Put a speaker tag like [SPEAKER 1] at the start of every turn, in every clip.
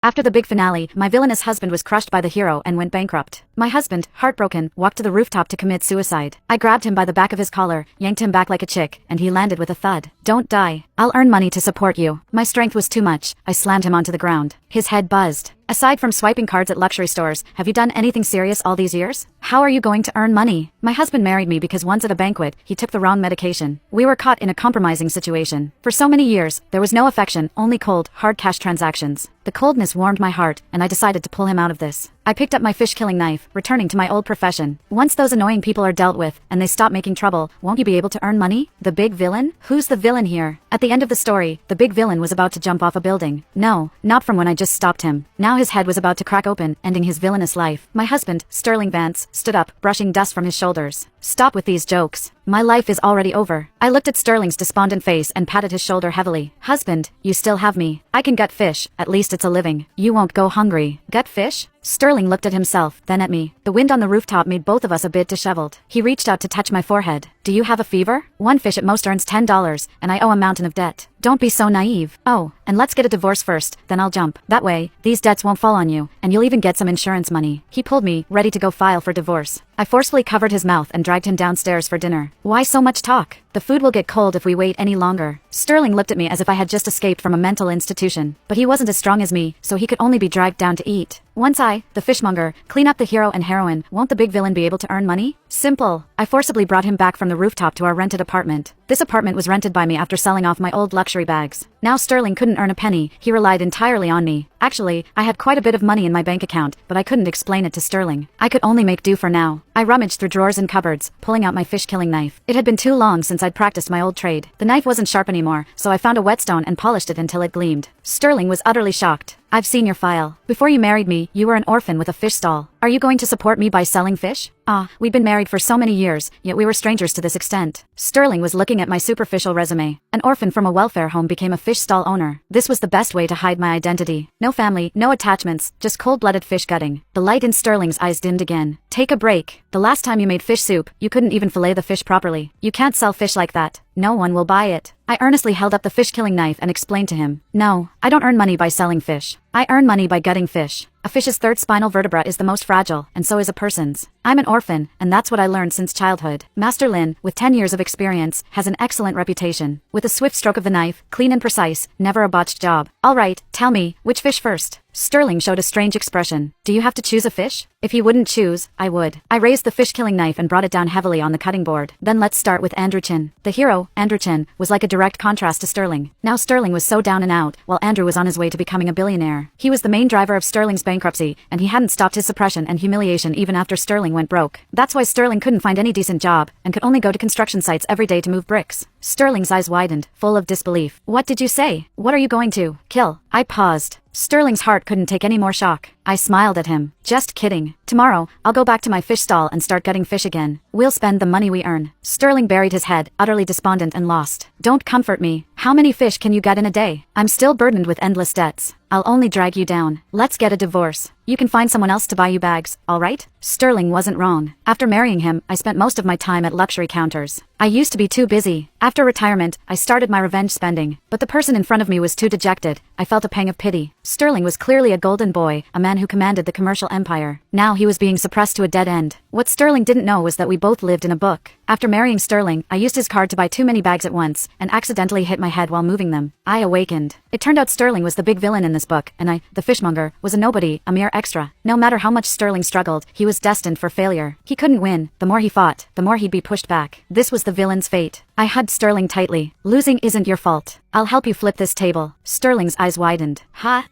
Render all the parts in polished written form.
[SPEAKER 1] After the big finale, my villainous husband was crushed by the hero and went bankrupt. My husband, heartbroken, walked to the rooftop to commit suicide. I grabbed him by the back of his collar, yanked him back like a chick, and he landed with a thud. Don't die. I'll earn money to support you. My strength was too much. I slammed him onto the ground. His head buzzed. Aside from swiping cards at luxury stores, have you done anything serious all these years? How are you going to earn money? My husband married me because once at a banquet, he took the wrong medication. We were caught in a compromising situation. For so many years, there was no affection, only cold, hard cash transactions. The coldness warmed my heart, and I decided to pull him out of this. I picked up my fish-killing knife, returning to my old profession. Once those annoying people are dealt with, and they stop making trouble, won't you be able to earn money? The big villain? Who's the villain here? At the end of the story, the big villain was about to jump off a building. No, not from when I just stopped him. Now his head was about to crack open, ending his villainous life. My husband, Sterling Vance, stood up, brushing dust from his shoulders. Stop with these jokes. My life is already over. I looked at Sterling's despondent face and patted his shoulder heavily. Husband, you still have me. I can gut fish, at least it's a living. You won't go hungry. Gut fish? Sterling looked at himself, then at me. The wind on the rooftop made both of us a bit disheveled. He reached out to touch my forehead. Do you have a fever? One fish at most earns $10, and I owe a mountain of debt. Don't be so naive. Oh, and let's get a divorce first, then I'll jump. That way, these debts won't fall on you, and you'll even get some insurance money. He pulled me, ready to go file for divorce. I forcefully covered his mouth and dragged him downstairs for dinner. Why so much talk? The food will get cold if we wait any longer. Sterling looked at me as if I had just escaped from a mental institution. But he wasn't as strong as me, so he could only be dragged down to eat. Once I, the fishmonger, clean up the hero and heroine, won't the big villain be able to earn money? Simple. I forcibly brought him back from the rooftop to our rented apartment. This apartment was rented by me after selling off my old luxury bags. Now Sterling couldn't earn a penny, he relied entirely on me. Actually, I had quite a bit of money in my bank account, but I couldn't explain it to Sterling. I could only make do for now. I rummaged through drawers and cupboards, pulling out my fish-killing knife. It had been too long since I'd practiced my old trade. The knife wasn't sharp anymore, so I found a whetstone and polished it until it gleamed. Sterling was utterly shocked. I've seen your file. Before you married me, you were an orphan with a fish stall. Are you going to support me by selling fish? We'd been married for so many years, yet we were strangers to this extent. Sterling was looking at my superficial resume. An orphan from a welfare home became a fish stall owner. This was the best way to hide my identity. No family, no attachments, just cold-blooded fish gutting. The light in Sterling's eyes dimmed again. Take a break. The last time you made fish soup, you couldn't even fillet the fish properly. You can't sell fish like that. No one will buy it. I earnestly held up the fish-killing knife and explained to him. No, I don't earn money by selling fish. I earn money by gutting fish. A fish's third spinal vertebra is the most fragile, and so is a person's. I'm an orphan, and that's what I learned since childhood. Master Lin, with 10 years of experience, has an excellent reputation. With a swift stroke of the knife, clean and precise, never a botched job. All right, tell me, which fish first? Sterling showed a strange expression. Do you have to choose a fish? If he wouldn't choose, I would. I raised the fish-killing knife and brought it down heavily on the cutting board. Then let's start with Andrew Chin. The hero, Andrew Chin, was like a direct contrast to Sterling. Now Sterling was so down and out, while Andrew was on his way to becoming a billionaire. He was the main driver of Sterling's bankruptcy, and he hadn't stopped his suppression and humiliation even after Sterling went broke. That's why Sterling couldn't find any decent job, and could only go to construction sites every day to move bricks. Sterling's eyes widened, full of disbelief. What did you say? What are you going to kill? I paused. Sterling's heart couldn't take any more shock. I smiled at him. Just kidding. Tomorrow, I'll go back to my fish stall and start gutting fish again. We'll spend the money we earn. Sterling buried his head, utterly despondent and lost. Don't comfort me. How many fish can you gut in a day? I'm still burdened with endless debts. I'll only drag you down. Let's get a divorce. You can find someone else to buy you bags, all right? Sterling wasn't wrong. After marrying him, I spent most of my time at luxury counters. I used to be too busy. After retirement, I started my revenge spending. But the person in front of me was too dejected. I felt a pang of pity. Sterling was clearly a golden boy, a man who commanded the commercial empire. Now he was being suppressed to a dead end. What Sterling didn't know was that we both lived in a book. After marrying Sterling, I used his card to buy too many bags at once, and accidentally hit my head while moving them. I awakened. It turned out Sterling was the big villain in this book, and I, the fishmonger, was a nobody, a mere extra. No matter how much Sterling struggled, he was destined for failure. He couldn't win. The more he fought, the more he'd be pushed back. This was the villain's fate. I hugged Sterling tightly. Losing isn't your fault. I'll help you flip this table. Sterling's eyes widened.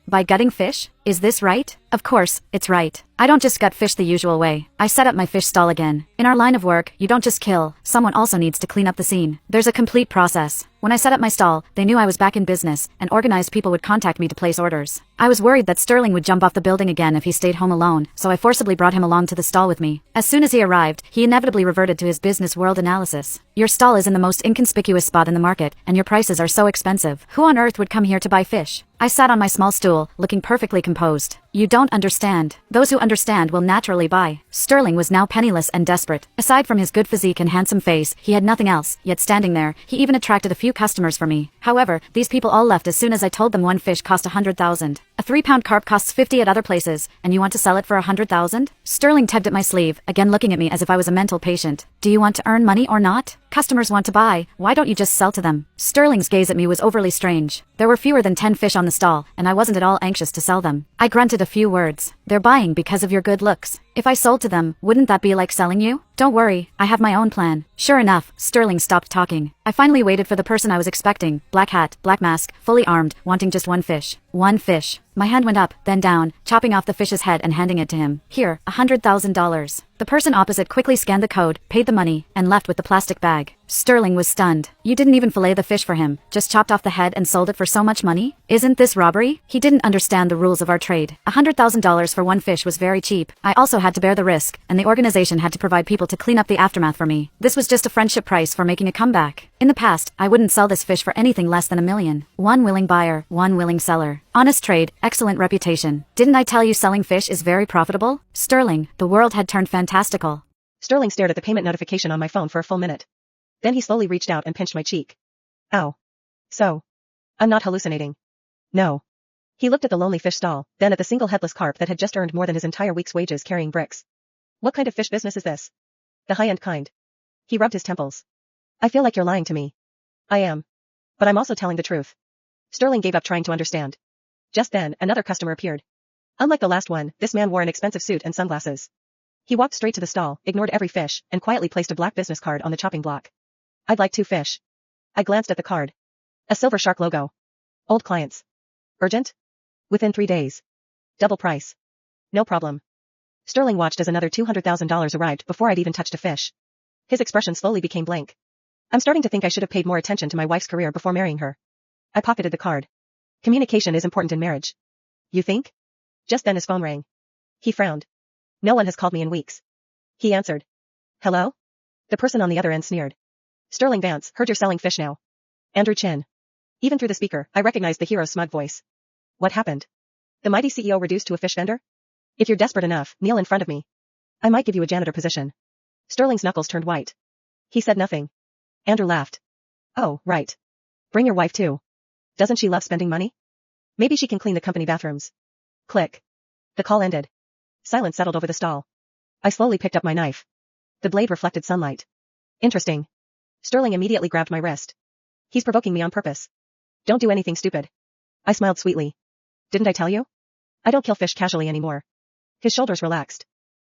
[SPEAKER 1] By gutting fish? Is this right? Of course, it's right. I don't just gut fish the usual way. I set up my fish stall again. In our line of work, you don't just kill. Someone also needs to clean up the scene. There's a complete process. When I set up my stall, they knew I was back in business, and organized people would contact me to place orders. I was worried that Sterling would jump off the building again if he stayed home alone, so I forcibly brought him along to the stall with me. As soon as he arrived, he inevitably reverted to his business world analysis. Your stall is in the most inconspicuous spot in the market, and your prices are so expensive. Who on earth would come here to buy fish? I sat on my small stool, looking perfectly composed. You don't understand. Those who understand will naturally buy. Sterling was now penniless and desperate. Aside from his good physique and handsome face, he had nothing else, yet standing there, he even attracted a few customers for me. However, these people all left as soon as I told them one fish cost 100,000. A 3-pound carp costs 50 at other places, and you want to sell it for 100,000? Sterling tugged at my sleeve, again looking at me as if I was a mental patient. Do you want to earn money or not? Customers want to buy, why don't you just sell to them? Sterling's gaze at me was overly strange. There were fewer than 10 fish on the stall, and I wasn't at all anxious to sell them. I grunted a few words. They're buying because of your good looks. If I sold to them, wouldn't that be like selling you? Don't worry, I have my own plan. Sure enough, Sterling stopped talking. I finally waited for the person I was expecting. Black hat, black mask, fully armed, wanting just one fish. One fish. My hand went up, then down, chopping off the fish's head and handing it to him. Here, $100,000. The person opposite quickly scanned the code, paid the money, and left with the plastic bag. Sterling was stunned. You didn't even fillet the fish for him, just chopped off the head and sold it for so much money? Isn't this robbery? He didn't understand the rules of our trade. $100,000 for one fish was very cheap. I also had to bear the risk, and the organization had to provide people to clean up the aftermath for me. This was just a friendship price for making a comeback. In the past, I wouldn't sell this fish for anything less than $1 million. One willing buyer, one willing seller. Honest trade, excellent reputation. Didn't I tell you selling fish is very profitable? Sterling, the world had turned fantastical.
[SPEAKER 2] Sterling stared at the payment notification on my phone for a full minute. Then he slowly reached out and pinched my cheek. Ow. So. I'm not hallucinating. No. He looked at the lonely fish stall, then at the single headless carp that had just earned more than his entire week's wages carrying bricks. What kind of fish business is this? The high-end kind. He rubbed his temples. I feel like you're lying to me. I am. But I'm also telling the truth. Sterling gave up trying to understand. Just then, another customer appeared. Unlike the last one, this man wore an expensive suit and sunglasses. He walked straight to the stall, ignored every fish, and quietly placed a black business card on the chopping block. I'd like 2 fish. I glanced at the card. A silver shark logo. Old clients. Urgent? Within 3 days. Double price. No problem. Sterling watched as another $200,000 arrived before I'd even touched a fish. His expression slowly became blank. I'm starting to think I should have paid more attention to my wife's career before marrying her. I pocketed the card. Communication is important in marriage. You think? Just then his phone rang. He frowned. No one has called me in weeks. He answered. Hello? The person on the other end sneered. Sterling Vance, heard you're selling fish now. Andrew Chin. Even through the speaker, I recognized the hero's smug voice. What happened? The mighty CEO reduced to a fish vendor? If you're desperate enough, kneel in front of me. I might give you a janitor position. Sterling's knuckles turned white. He said nothing. Andrew laughed. Oh, right. Bring your wife too. Doesn't she love spending money? Maybe she can clean the company bathrooms. Click. The call ended. Silence settled over the stall. I slowly picked up my knife. The blade reflected sunlight. Interesting. Sterling immediately grabbed my wrist. He's provoking me on purpose. Don't do anything stupid. I smiled sweetly. Didn't I tell you? I don't kill fish casually anymore. His shoulders relaxed.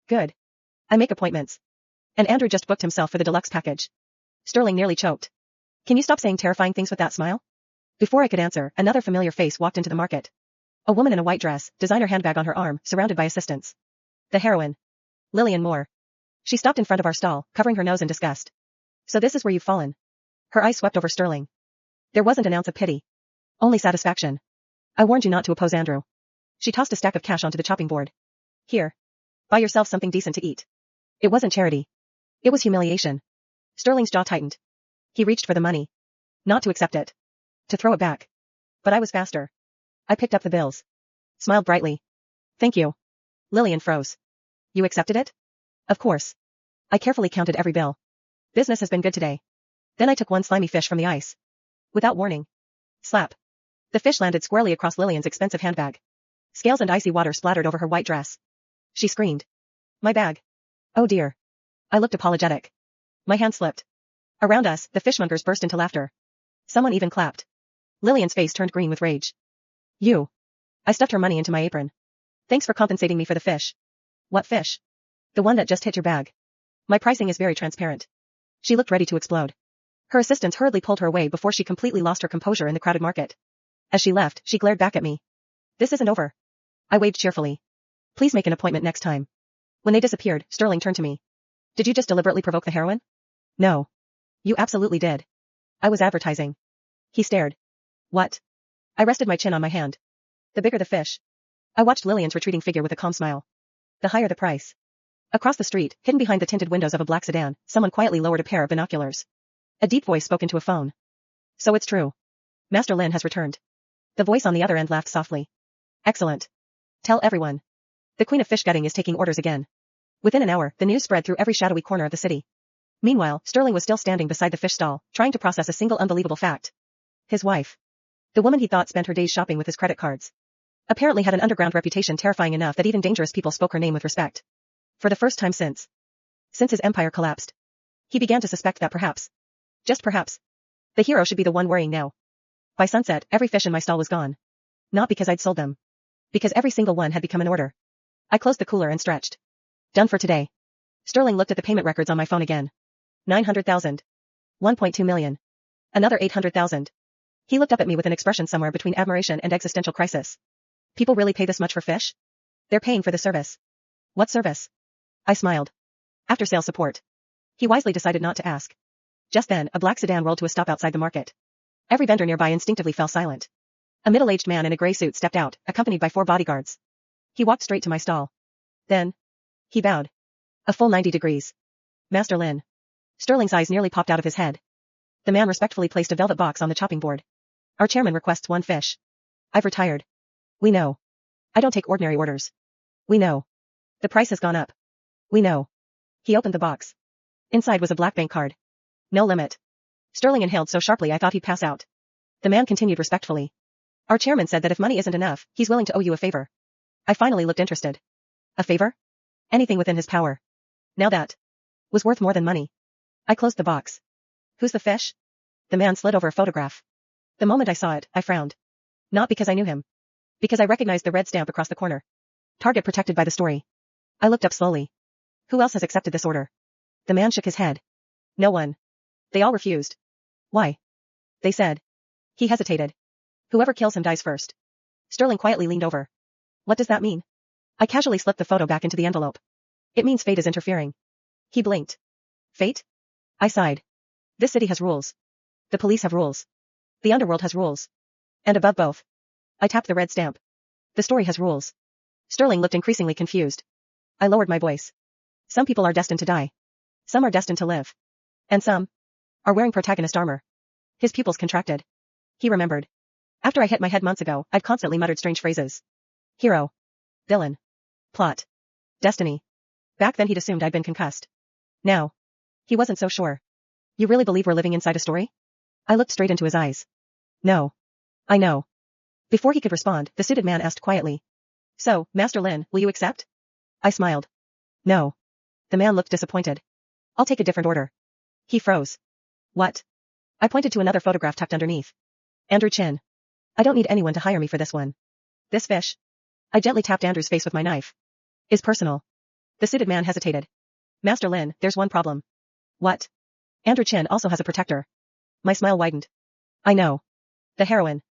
[SPEAKER 2] Good. I make appointments. And Andrew just booked himself for the deluxe package. Sterling nearly choked. Can you stop saying terrifying things with that smile? Before I could answer, another familiar face walked into the market. A woman in a white dress, designer handbag on her arm, surrounded by assistants. The heroine. Lillian Moore. She stopped in front of our stall, covering her nose in disgust. So this is where you've fallen. Her eyes swept over Sterling. There wasn't an ounce of pity. Only satisfaction. I warned you not to oppose Andrew. She tossed a stack of cash onto the chopping board. Here. Buy yourself something decent to eat. It wasn't charity. It was humiliation. Sterling's jaw tightened. He reached for the money. Not to accept it. To throw it back. But I was faster. I picked up the bills. Smiled brightly. Thank you. Lillian froze. You accepted it? Of course. I carefully counted every bill. Business has been good today. Then I took one slimy fish from the ice. Without warning. Slap. The fish landed squarely across Lillian's expensive handbag. Scales and icy water splattered over her white dress. She screamed. My bag. Oh dear. I looked apologetic. My hand slipped. Around us, the fishmongers burst into laughter. Someone even clapped. Lillian's face turned green with rage. You. I stuffed her money into my apron. Thanks for compensating me for the fish. What fish? The one that just hit your bag. My pricing is very transparent. She looked ready to explode. Her assistants hurriedly pulled her away before she completely lost her composure in the crowded market. As she left, she glared back at me. This isn't over. I waved cheerfully. Please make an appointment next time. When they disappeared, Sterling turned to me. Did you just deliberately provoke the heroine? No. You absolutely did. I was advertising. He stared. What? I rested my chin on my hand. The bigger the fish. I watched Lillian's retreating figure with a calm smile. The higher the price. Across the street, hidden behind the tinted windows of a black sedan, someone quietly lowered a pair of binoculars. A deep voice spoke into a phone. So it's true. Master Lin has returned. The voice on the other end laughed softly. Excellent. Tell everyone. The Queen of Fish Gutting is taking orders again. Within an hour, the news spread through every shadowy corner of the city. Meanwhile, Sterling was still standing beside the fish stall, trying to process a single unbelievable fact. His wife. The woman he thought spent her days shopping with his credit cards. Apparently had an underground reputation terrifying enough that even dangerous people spoke her name with respect. For the first time since his empire collapsed, he began to suspect that perhaps, just perhaps, the hero should be the one worrying now. By sunset, every fish in my stall was gone. Not because I'd sold them. Because every single one had become an order. I closed the cooler and stretched. Done for today. Sterling looked at the payment records on my phone again. 900,000. 1.2 million. Another 800,000. He looked up at me with an expression somewhere between admiration and existential crisis. People really pay this much for fish? They're paying for the service. What service? I smiled. After sales support. He wisely decided not to ask. Just then, a black sedan rolled to a stop outside the market. Every vendor nearby instinctively fell silent. A middle-aged man in a gray suit stepped out, accompanied by 4 bodyguards. He walked straight to my stall. Then, he bowed. A full 90 degrees. Master Lin. Sterling's eyes nearly popped out of his head. The man respectfully placed a velvet box on the chopping board. Our chairman requests 1 fish. I've retired. We know. I don't take ordinary orders. We know. The price has gone up. We know. He opened the box. Inside was a black bank card. No limit. Sterling inhaled so sharply I thought he'd pass out. The man continued respectfully. Our chairman said that if money isn't enough, he's willing to owe you a favor. I finally looked interested. A favor? Anything within his power. Now that was worth more than money. I closed the box. Who's the fish? The man slid over a photograph. The moment I saw it, I frowned. Not because I knew him. Because I recognized the red stamp across the corner. Target protected by the story. I looked up slowly. Who else has accepted this order? The man shook his head. No one. They all refused. Why? They said. He hesitated. Whoever kills him dies first. Sterling quietly leaned over. What does that mean? I casually slipped the photo back into the envelope. It means fate is interfering. He blinked. Fate? I sighed. This city has rules. The police have rules. The underworld has rules. And above both. I tapped the red stamp. The story has rules. Sterling looked increasingly confused. I lowered my voice. Some people are destined to die. Some are destined to live. And some are wearing protagonist armor. His pupils contracted. He remembered. After I hit my head months ago, I'd constantly muttered strange phrases. Hero. Villain. Plot. Destiny. Back then he'd assumed I'd been concussed. Now. He wasn't so sure. You really believe we're living inside a story? I looked straight into his eyes. No. I know. Before he could respond, the suited man asked quietly. So, Master Lin, will you accept? I smiled. No. The man looked disappointed. I'll take a different order. He froze. What? I pointed to another photograph tucked underneath. Andrew Chin. I don't need anyone to hire me for this one. This fish. I gently tapped Andrew's face with my knife. Is personal. The suited man hesitated. Master Lin, there's one problem. What? Andrew Chin also has a protector. My smile widened. I know. The heroine.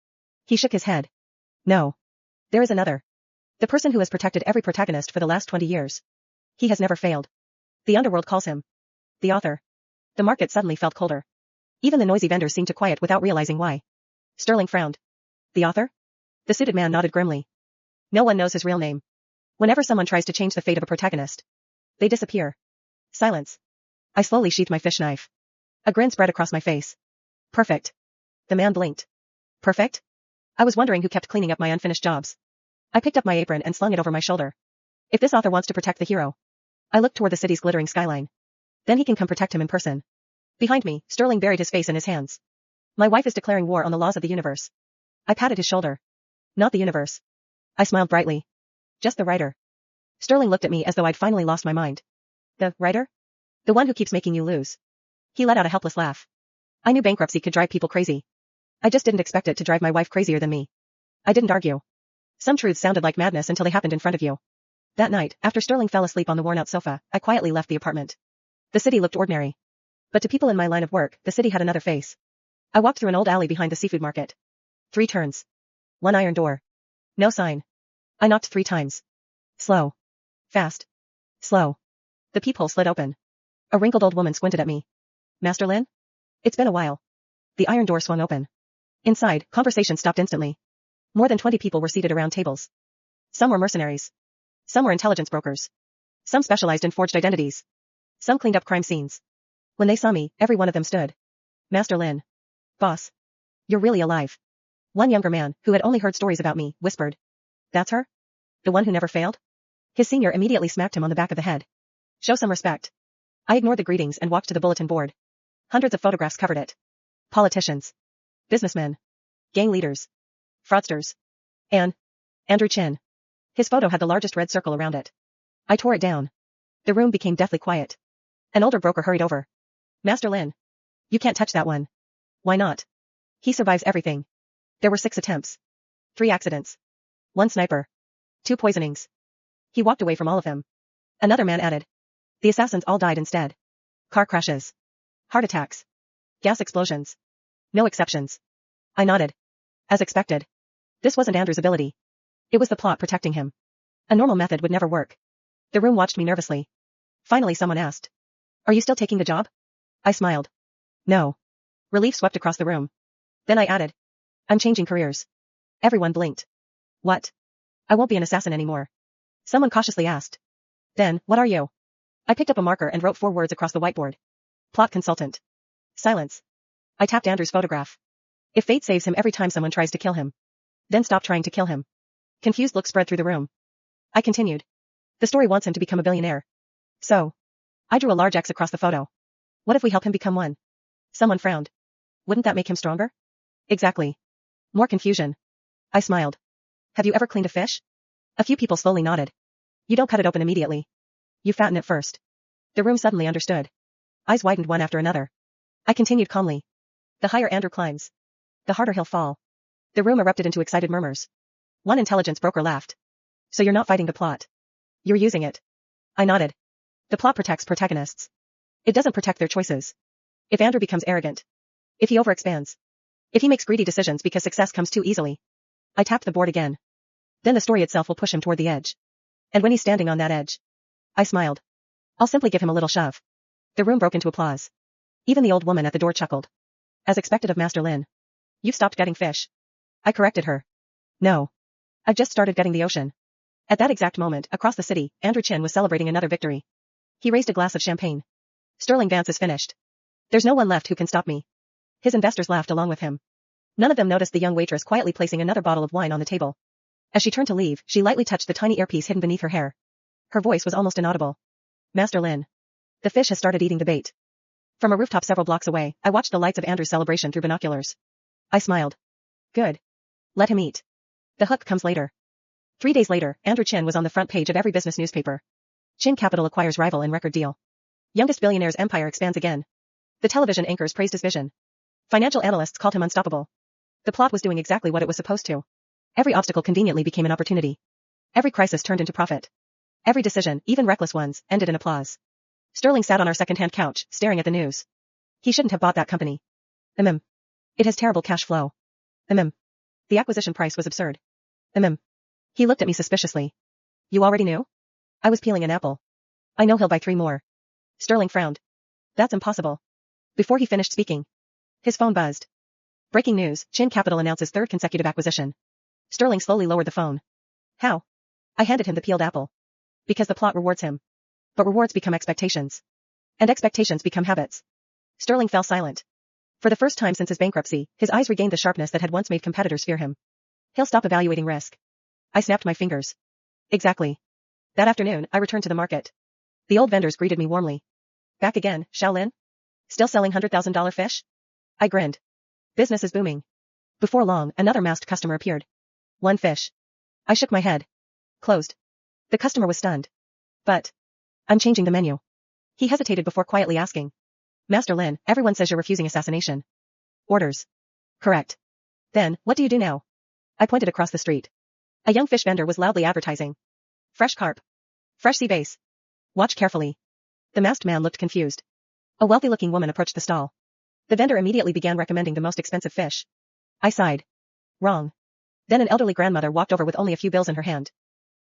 [SPEAKER 2] He shook his head. No. There is another. The person who has protected every protagonist for the last 20 years. He has never failed. The underworld calls him the author. The market suddenly felt colder. Even the noisy vendors seemed to quiet without realizing why. Sterling frowned. The author? The suited man nodded grimly. No one knows his real name. Whenever someone tries to change the fate of a protagonist, they disappear. Silence. I slowly sheathed my fish knife. A grin spread across my face. Perfect. The man blinked. Perfect? I was wondering who kept cleaning up my unfinished jobs. I picked up my apron and slung it over my shoulder. If this author wants to protect the hero. I looked toward the city's glittering skyline. Then he can come protect him in person. Behind me, Sterling buried his face in his hands. My wife is declaring war on the laws of the universe. I patted his shoulder. Not the universe. I smiled brightly. Just the writer. Sterling looked at me as though I'd finally lost my mind. The writer? The one who keeps making you lose. He let out a helpless laugh. I knew bankruptcy could drive people crazy. I just didn't expect it to drive my wife crazier than me. I didn't argue. Some truths sounded like madness until they happened in front of you. That night, after Sterling fell asleep on the worn-out sofa, I quietly left the apartment. The city looked ordinary. But to people in my line of work, the city had another face. I walked through an old alley behind the seafood market. 3 turns. 1 iron door. No sign. I knocked 3 times. Slow. Fast. Slow. The peephole slid open. A wrinkled old woman squinted at me. Master Lin? It's been a while. The iron door swung open. Inside, conversation stopped instantly. More than 20 people were seated around tables. Some were mercenaries. Some were intelligence brokers. Some specialized in forged identities. Some cleaned up crime scenes. When they saw me, every one of them stood. Master Lin. Boss. You're really alive. One younger man, who had only heard stories about me, whispered. That's her? The one who never failed? His senior immediately smacked him on the back of the head. Show some respect. I ignored the greetings and walked to the bulletin board. Hundreds of photographs covered it. Politicians. Businessmen. Gang leaders. Fraudsters. And Andrew Chin. His photo had the largest red circle around it. I tore it down. The room became deathly quiet. An older broker hurried over. Master Lin. You can't touch that one. Why not? He survives everything. There were 6 attempts. 3 accidents. 1 sniper. 2 poisonings. He walked away from all of them. Another man added. The assassins all died instead. Car crashes. Heart attacks. Gas explosions. No exceptions. I nodded. As expected. This wasn't Andrew's ability. It was the plot protecting him. A normal method would never work. The room watched me nervously. Finally someone asked. Are you still taking the job? I smiled. No. Relief swept across the room. Then I added. I'm changing careers. Everyone blinked. What? I won't be an assassin anymore. Someone cautiously asked. Then, what are you? I picked up a marker and wrote 4 words across the whiteboard. Plot consultant. Silence. I tapped Andrew's photograph. If fate saves him every time someone tries to kill him. Then stop trying to kill him. Confused looks spread through the room. I continued. The story wants him to become a billionaire. So. I drew a large X across the photo. What if we help him become one? Someone frowned. Wouldn't that make him stronger? Exactly. More confusion. I smiled. Have you ever cleaned a fish? A few people slowly nodded. You don't cut it open immediately. You fatten it first. The room suddenly understood. Eyes widened one after another. I continued calmly. The higher Andrew climbs, the harder he'll fall. The room erupted into excited murmurs. One intelligence broker laughed. So you're not fighting the plot. You're using it. I nodded. The plot protects protagonists. It doesn't protect their choices. If Andrew becomes arrogant. If he overexpands. If he makes greedy decisions because success comes too easily. I tapped the board again. Then the story itself will push him toward the edge. And when he's standing on that edge. I smiled. I'll simply give him a little shove. The room broke into applause. Even the old woman at the door chuckled. As expected of Master Lin. You've stopped gutting fish. I corrected her. No. I've just started gutting the ocean. At that exact moment, across the city, Andrew Chin was celebrating another victory. He raised a glass of champagne. Sterling Vance is finished. There's no one left who can stop me. His investors laughed along with him. None of them noticed the young waitress quietly placing another bottle of wine on the table. As she turned to leave, she lightly touched the tiny earpiece hidden beneath her hair. Her voice was almost inaudible. Master Lin. The fish has started eating the bait. From a rooftop several blocks away, I watched the lights of Andrew's celebration through binoculars. I smiled. Good. Let him eat. The hook comes later. 3 days later, Andrew Chin was on the front page of every business newspaper. Chin Capital acquires rival in record deal. Youngest billionaire's empire expands again. The television anchors praised his vision. Financial analysts called him unstoppable. The plot was doing exactly what it was supposed to. Every obstacle conveniently became an opportunity. Every crisis turned into profit. Every decision, even reckless ones, ended in applause. Sterling sat on our second-hand couch, staring at the news. He shouldn't have bought that company. It has terrible cash flow. The acquisition price was absurd. He looked at me suspiciously. You already knew? I was peeling an apple. I know he'll buy 3 more. Sterling frowned. That's impossible. Before he finished speaking, his phone buzzed. Breaking news, Chin Capital announces 3rd consecutive acquisition. Sterling slowly lowered the phone. How? I handed him the peeled apple. Because the plot rewards him. But rewards become expectations. And expectations become habits. Sterling fell silent. For the first time since his bankruptcy, his eyes regained the sharpness that had once made competitors fear him. He'll stop evaluating risk. I snapped my fingers. Exactly. That afternoon, I returned to the market. The old vendors greeted me warmly. Back again, Shaolin? Still selling $100,000 fish? I grinned. Business is booming. Before long, another masked customer appeared. 1 fish. I shook my head. Closed. The customer was stunned. But. I'm changing the menu. He hesitated before quietly asking. Master Lin, everyone says you're refusing assassination. Orders. Correct. Then, what do you do now? I pointed across the street. A young fish vendor was loudly advertising. Fresh carp. Fresh sea bass. Watch carefully. The masked man looked confused. A wealthy-looking woman approached the stall. The vendor immediately began recommending the most expensive fish. I sighed. Wrong. Then an elderly grandmother walked over with only a few bills in her hand.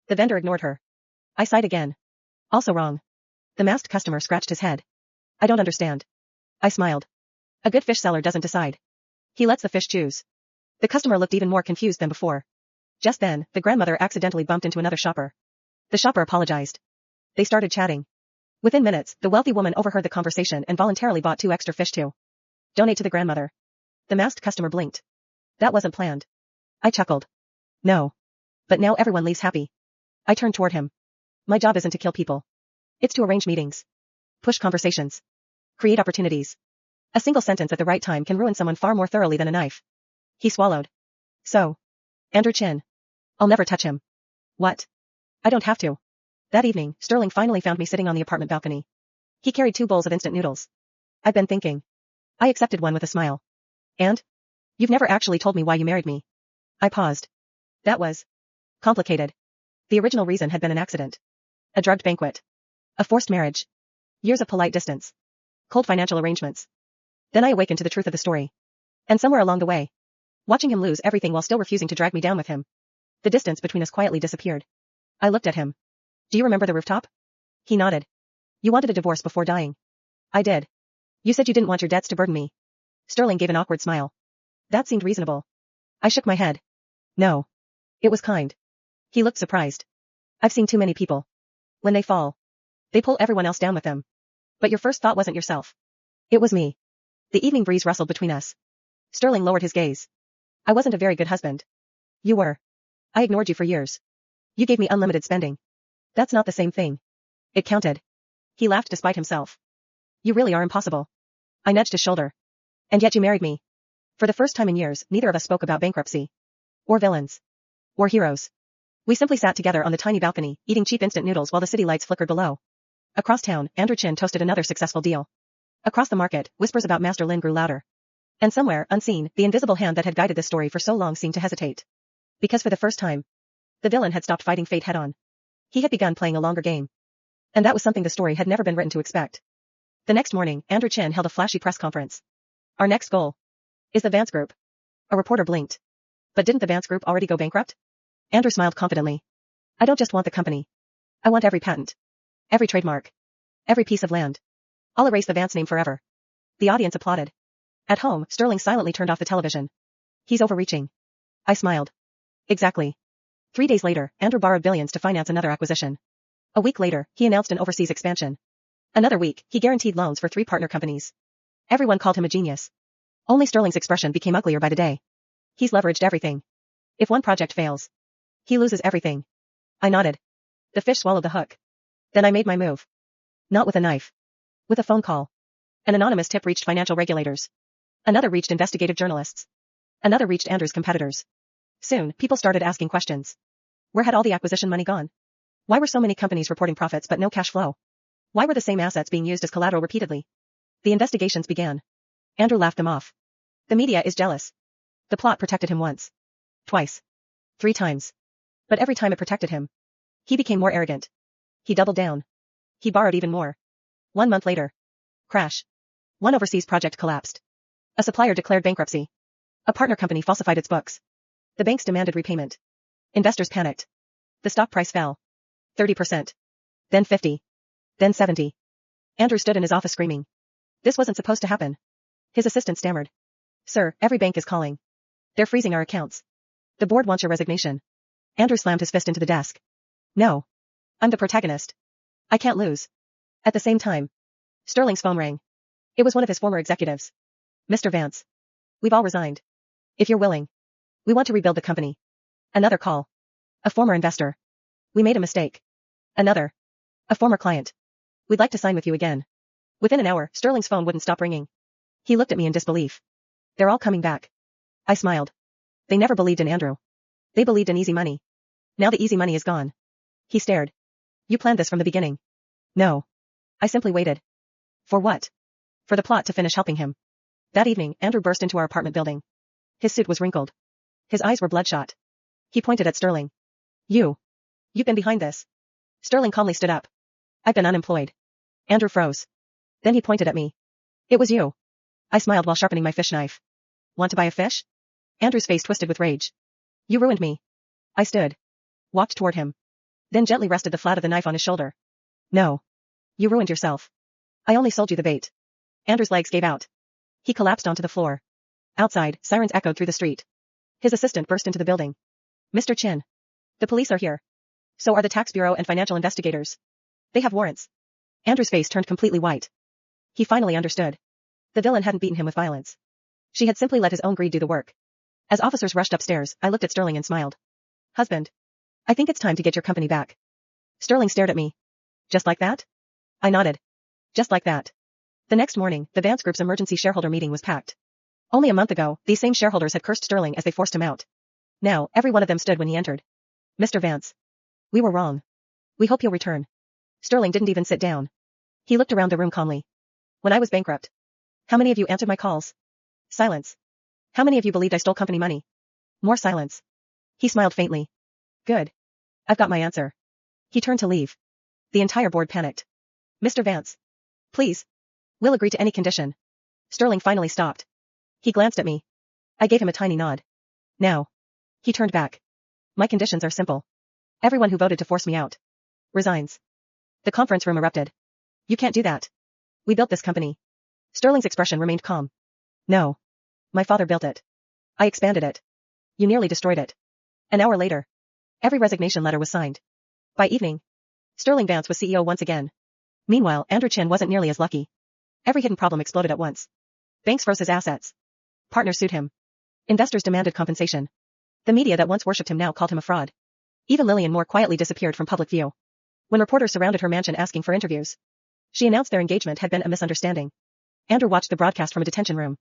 [SPEAKER 2] The vendor ignored her. I sighed again. Also wrong. The masked customer scratched his head. I don't understand. I smiled. A good fish seller doesn't decide. He lets the fish choose. The customer looked even more confused than before. Just then, the grandmother accidentally bumped into another shopper. The shopper apologized. They started chatting. Within minutes, the wealthy woman overheard the conversation and voluntarily bought 2 extra fish to donate to the grandmother. The masked customer blinked. That wasn't planned. I chuckled. No. But now everyone leaves happy. I turned toward him. My job isn't to kill people. It's to arrange meetings. Push conversations. Create opportunities. A single sentence at the right time can ruin someone far more thoroughly than a knife. He swallowed. So. Andrew Chin. I'll never touch him. What? I don't have to. That evening, Sterling finally found me sitting on the apartment balcony. He carried 2 bowls of instant noodles. I'd been thinking. I accepted one with a smile. And? You've never actually told me why you married me. I paused. That was complicated. The original reason had been an accident. A drugged banquet. A forced marriage. Years of polite distance. Cold financial arrangements. Then I awakened to the truth of the story. And somewhere along the way, watching him lose everything while still refusing to drag me down with him, the distance between us quietly disappeared. I looked at him. Do you remember the rooftop? He nodded. You wanted a divorce before dying. I did. You said you didn't want your debts to burden me. Sterling gave an awkward smile. That seemed reasonable. I shook my head. No. It was kind. He looked surprised. I've seen too many people. When they fall, they pull everyone else down with them. But your first thought wasn't yourself. It was me. The evening breeze rustled between us. Sterling lowered his gaze. I wasn't a very good husband. You were. I ignored you for years. You gave me unlimited spending. That's not the same thing. It counted. He laughed despite himself. You really are impossible. I nudged his shoulder. And yet you married me. For the first time in years, neither of us spoke about bankruptcy. Or villains. Or heroes. We simply sat together on the tiny balcony, eating cheap instant noodles while the city lights flickered below. Across town, Andrew Chin toasted another successful deal. Across the market, whispers about Master Lin grew louder. And somewhere, unseen, the invisible hand that had guided this story for so long seemed to hesitate. Because for the first time, the villain had stopped fighting fate head-on. He had begun playing a longer game. And that was something the story had never been written to expect. The next morning, Andrew Chin held a flashy press conference. Our next goal is the Vance Group. A reporter blinked. But didn't the Vance Group already go bankrupt? Andrew smiled confidently. I don't just want the company. I want every patent. Every trademark. Every piece of land. I'll erase the Vance name forever. The audience applauded. At home, Sterling silently turned off the television. He's overreaching. I smiled. Exactly. 3 days later, Andrew borrowed billions to finance another acquisition. A week later, he announced an overseas expansion. Another week, he guaranteed loans for 3 partner companies. Everyone called him a genius. Only Sterling's expression became uglier by the day. He's leveraged everything. If one project fails, he loses everything. I nodded. The fish swallowed the hook. Then I made my move. Not with a knife. With a phone call. An anonymous tip reached financial regulators. Another reached investigative journalists. Another reached Andrew's competitors. Soon, people started asking questions. Where had all the acquisition money gone? Why were so many companies reporting profits but no cash flow? Why were the same assets being used as collateral repeatedly? The investigations began. Andrew laughed them off. The media is jealous. The plot protected him once. Twice. 3 times. But every time it protected him, he became more arrogant. He doubled down. He borrowed even more. 1 month later. Crash. One overseas project collapsed. A supplier declared bankruptcy. A partner company falsified its books. The banks demanded repayment. Investors panicked. The stock price fell. 30%. Then 50. Then 70. Andrew stood in his office screaming. This wasn't supposed to happen. His assistant stammered. Sir, every bank is calling. They're freezing our accounts. The board wants your resignation. Andrew slammed his fist into the desk. No. I'm the protagonist. I can't lose. At the same time, Sterling's phone rang. It was one of his former executives. Mr. Vance. We've all resigned. If you're willing. We want to rebuild the company. Another call. A former investor. We made a mistake. Another. A former client. We'd like to sign with you again. Within an hour, Sterling's phone wouldn't stop ringing. He looked at me in disbelief. They're all coming back. I smiled. They never believed in Andrew. They believed in easy money. Now the easy money is gone. He stared. You planned this from the beginning. No. I simply waited. For what? For the plot to finish helping him. That evening, Andrew burst into our apartment building. His suit was wrinkled. His eyes were bloodshot. He pointed at Sterling. You've been behind this. Sterling calmly stood up. I've been unemployed. Andrew froze. Then he pointed at me. It was you. I smiled while sharpening my fish knife. Want to buy a fish? Andrew's face twisted with rage. You ruined me. I stood. Walked toward him. Then gently rested the flat of the knife on his shoulder. No. You ruined yourself. I only sold you the bait. Andrew's legs gave out. He collapsed onto the floor. Outside, sirens echoed through the street. His assistant burst into the building. Mr. Chin. The police are here. So are the tax bureau and financial investigators. They have warrants. Andrew's face turned completely white. He finally understood. The villain hadn't beaten him with violence. She had simply let his own greed do the work. As officers rushed upstairs, I looked at Sterling and smiled. Husband. I think it's time to get your company back. Sterling stared at me. Just like that? I nodded. Just like that. The next morning, the Vance Group's emergency shareholder meeting was packed. Only a month ago, these same shareholders had cursed Sterling as they forced him out. Now, every one of them stood when he entered. Mr. Vance. We were wrong. We hope you'll return. Sterling didn't even sit down. He looked around the room calmly. When I was bankrupt. How many of you answered my calls? Silence. How many of you believed I stole company money? More silence. He smiled faintly. Good. I've got my answer. He turned to leave. The entire board panicked. Mr. Vance. Please. We'll agree to any condition. Sterling finally stopped. He glanced at me. I gave him a tiny nod. Now. He turned back. My conditions are simple. Everyone who voted to force me out resigns. The conference room erupted. You can't do that. We built this company. Sterling's expression remained calm. No. My father built it. I expanded it. You nearly destroyed it. An hour later. Every resignation letter was signed. By evening. Sterling Vance was CEO once again. Meanwhile, Andrew Chin wasn't nearly as lucky. Every hidden problem exploded at once. Banks froze his assets. Partners sued him. Investors demanded compensation. The media that once worshipped him now called him a fraud. Even Lillian Moore quietly disappeared from public view. When reporters surrounded her mansion asking for interviews, she announced their engagement had been a misunderstanding. Andrew watched the broadcast from a detention room.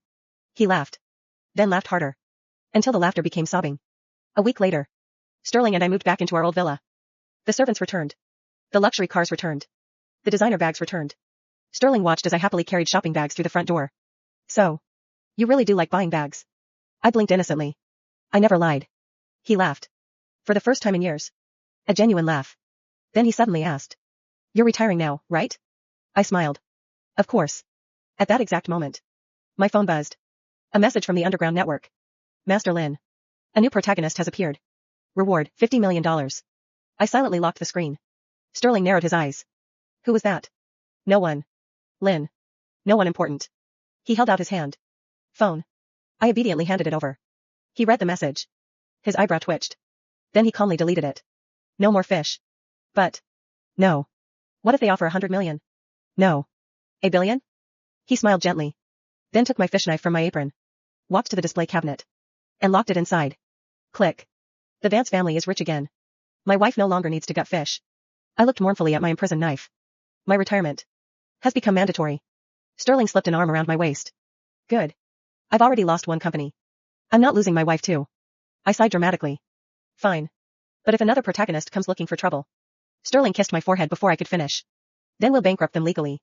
[SPEAKER 2] He laughed. Then laughed harder. Until the laughter became sobbing. A week later. Sterling and I moved back into our old villa. The servants returned. The luxury cars returned. The designer bags returned. Sterling watched as I happily carried shopping bags through the front door. So. You really do like buying bags? I blinked innocently. I never lied. He laughed. For the first time in years. A genuine laugh. Then he suddenly asked. You're retiring now, right? I smiled. Of course. At that exact moment. My phone buzzed. A message from the underground network. Master Lin. A new protagonist has appeared. Reward, $50 million. I silently locked the screen. Sterling narrowed his eyes. Who was that? No one. Lin. No one important. He held out his hand. Phone. I obediently handed it over. He read the message. His eyebrow twitched. Then he calmly deleted it. No more fish. But. No. What if they offer 100 million? No. A billion? He smiled gently. Then took my fish knife from my apron. Walked to the display cabinet. And locked it inside. Click. The Vance family is rich again. My wife no longer needs to gut fish. I looked mournfully at my imprisoned knife. My retirement has become mandatory. Sterling slipped an arm around my waist. Good. I've already lost one company. I'm not losing my wife too. I sighed dramatically. Fine. But if another protagonist comes looking for trouble. Sterling kissed my forehead before I could finish. Then we'll bankrupt them legally.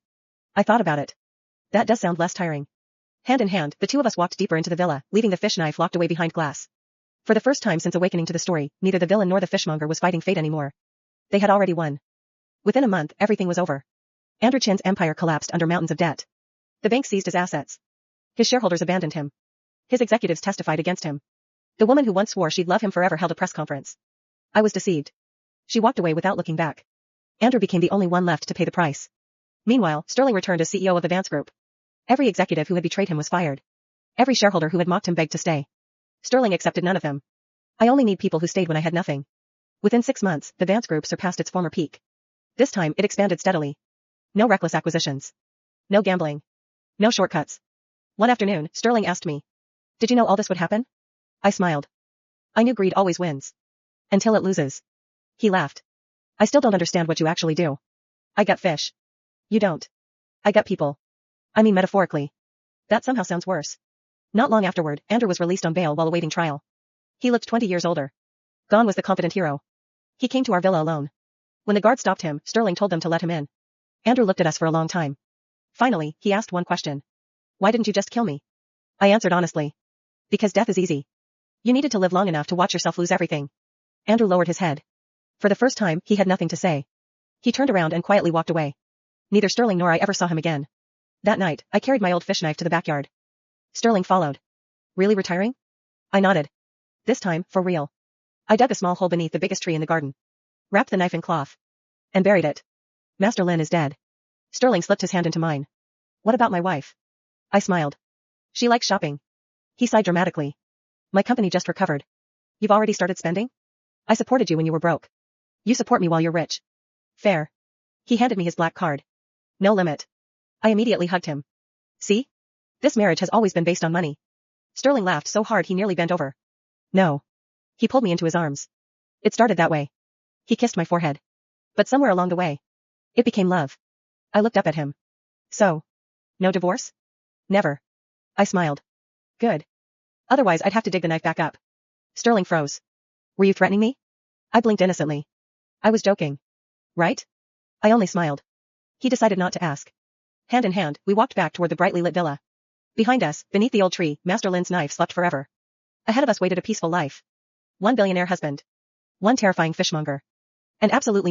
[SPEAKER 2] I thought about it. That does sound less tiring. Hand in hand, the two of us walked deeper into the villa, leaving the fish knife locked away behind glass. For the first time since awakening to the story, neither the villain nor the fishmonger was fighting fate anymore. They had already won. Within a month, everything was over. Andrew Chin's empire collapsed under mountains of debt. The bank seized his assets. His shareholders abandoned him. His executives testified against him. The woman who once swore she'd love him forever held a press conference. I was deceived. She walked away without looking back. Andrew became the only one left to pay the price. Meanwhile, Sterling returned as CEO of the Vance Group. Every executive who had betrayed him was fired. Every shareholder who had mocked him begged to stay. Sterling accepted none of them. I only need people who stayed when I had nothing. Within 6 months, the Vance Group surpassed its former peak. This time, it expanded steadily. No reckless acquisitions. No gambling. No shortcuts. One afternoon, Sterling asked me. Did you know all this would happen? I smiled. I knew greed always wins. Until it loses. He laughed. I still don't understand what you actually do. I gut fish. You don't. I gut people. I mean metaphorically. That somehow sounds worse. Not long afterward, Andrew was released on bail while awaiting trial. He looked 20 years older. Gone was the confident hero. He came to our villa alone. When the guard stopped him, Sterling told them to let him in. Andrew looked at us for a long time. Finally, he asked one question. Why didn't you just kill me? I answered honestly. Because death is easy. You needed to live long enough to watch yourself lose everything. Andrew lowered his head. For the first time, he had nothing to say. He turned around and quietly walked away. Neither Sterling nor I ever saw him again. That night, I carried my old fish knife to the backyard. Sterling followed. Really retiring? I nodded. This time, for real. I dug a small hole beneath the biggest tree in the garden. Wrapped the knife in cloth. And buried it. Master Lin is dead. Sterling slipped his hand into mine. What about my wife? I smiled. She likes shopping. He sighed dramatically. My company just recovered. You've already started spending? I supported you when you were broke. You support me while you're rich. Fair. He handed me his black card. No limit. I immediately hugged him. See? This marriage has always been based on money. Sterling laughed so hard he nearly bent over. No. He pulled me into his arms. It started that way. He kissed my forehead. But somewhere along the way, it became love. I looked up at him. So, no divorce? Never. I smiled. Good. Otherwise I'd have to dig the knife back up. Sterling froze. Were you threatening me? I blinked innocently. I was joking. Right? I only smiled. He decided not to ask. Hand in hand, we walked back toward the brightly lit villa. Behind us, beneath the old tree, Master Lin's knife slept forever. Ahead of us waited a peaceful life. One billionaire husband. One terrifying fishmonger. And absolutely